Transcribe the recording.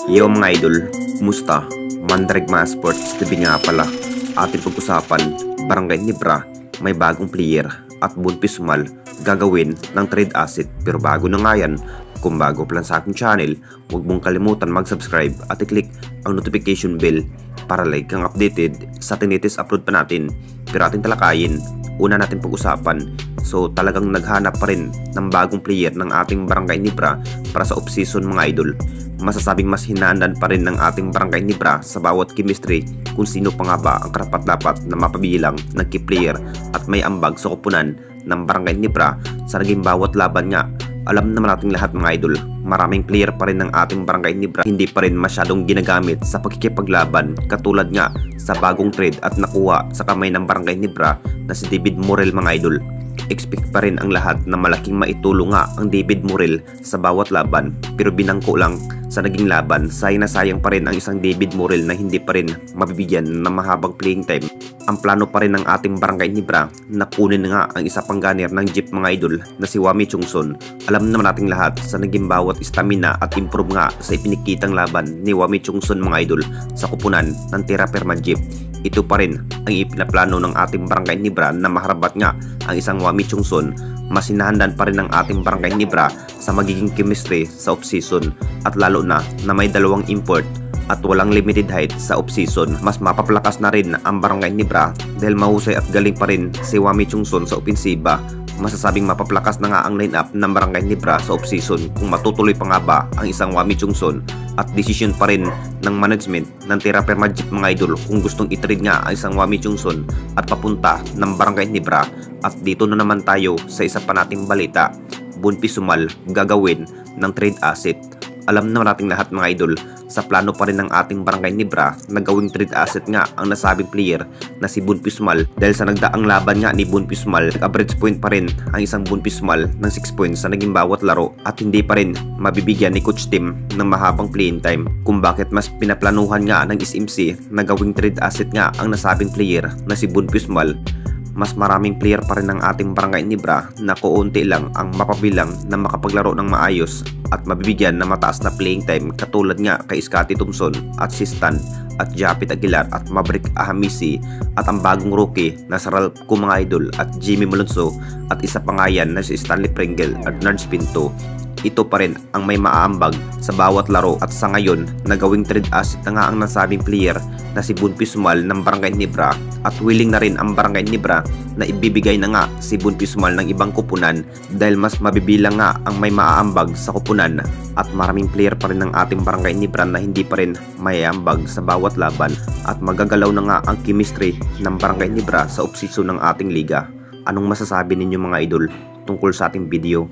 Yo mga idol, kumusta? Mandrag mga sports TV nga pala. Ating pag-usapan, Barangay Nibra, may bagong player at Bunpisumal gagawin ng trade asset. Pero bago na nga yan, kung bago pa lang sa aking channel, huwag mong kalimutan mag-subscribe at i-click ang notification bell para like kang updated sa tinitis upload pa natin. Pero ating talakayin, una natin pag-usapan. So talagang naghanap pa rin ng bagong player ng ating Barangay Nibra para sa off-season mga idol. Masasabing mas hinaandan pa rin ng ating Barangay Nibra sa bawat chemistry kung sino pa nga ba ang karapat-dapat na mapabilang ng key player at may ambag sa kupunan ng Barangay Nibra sa naging bawat laban nga. Alam naman nating lahat mga idol, maraming player pa rin ng ating Barangay Nibra hindi pa rin masyadong ginagamit sa pagkikipaglaban, katulad nga sa bagong trade at nakuha sa kamay ng Barangay Nibra na si David Morel mga idol. Expect pa rin ang lahat na malaking maitulong nga ang David Morel sa bawat laban, pero binangko lang sa naging laban. Sayang na sayang pa rin ang isang David Morel na hindi pa rin mabibigyan ng mahabang playing time. Ang plano pa rin ng ating Barangay Nibra na kunin nga ang isa pang gunner ng jeep mga idol na si Wami Chungson. Alam naman nating lahat sa naging bawat stamina at improve nga sa ipinikitang laban ni Wami Chungson mga idol sa kupunan ng Tira Perma jeep. Ito pa rin ang ipinaplano ng ating Barangay Nibra na maharabat nga ang isang Wami Chungson. Mas hinahandan pa rin ng ating Barangay Nibra sa magiging chemistry sa off-season at lalo na may dalawang import at walang limited height sa off-season. Mas mapaplakas na rin ang Barangay Nibra dahil mahusay at galing pa rin si Wami Chungson sa opensiba. Masasabing mapaplakas na nga ang lineup ng Barangay Nibra sa off-season kung matutuloy pa nga ba ang isang Wami Chungson, at decision pa rin ng management ng Tira Perma jeep mga idol kung gustong i-trade nga ang isang Wami Chungson at papunta ng Barangay Nibra. At dito na naman tayo sa isa pa nating balita, Bunpisumal gagawin ng trade asset. Alam naman nating lahat mga idol, sa plano pa rin ng ating Barangay Nibra na gawing trade asset nga ang nasabing player na si Bunpisumal, dahil sa nagdaang laban nga ni Bunpisumal, nag-average point pa rin ang isang Bunpisumal ng 6 points sa naging bawat laro at hindi pa rin mabibigyan ni Coach Tim ng mahabang playing time. Kung bakit mas pinaplanuhan nga ng SMC na gawing trade asset nga ang nasabing player na si Bunpisumal. Mas maraming player pa rin ng ating Barangay Nibra na kuunti lang ang mapabilang na makapaglaro ng maayos at mabibigyan ng mataas na playing time, katulad nga kay Scotty Thompson at Sistan at Japit Aguilar at Maverick Ahamisi at ang bagong rookie na si Ralph mga idol at Jimmy Malonzo at isa pa nga yan na si Stanley Pringle at Nards Pinto. Ito pa rin ang may maaambag sa bawat laro at sa ngayon nagawing trade asset na nga ang nasabing player na si Bunpisumal ng Barangay Nibra, at willing na rin ang Barangay Nibra na ibibigay na nga si Bunpisumal ng ibang kupunan dahil mas mabibilang nga ang may maaambag sa kupunan at maraming player pa rin ng ating Barangay Nibra na hindi pa rin mayambag sa bawat laban at magagalaw na nga ang chemistry ng Barangay Nibra sa off-season ng ating liga. Anong masasabi ninyo mga idol tungkol sa ating video?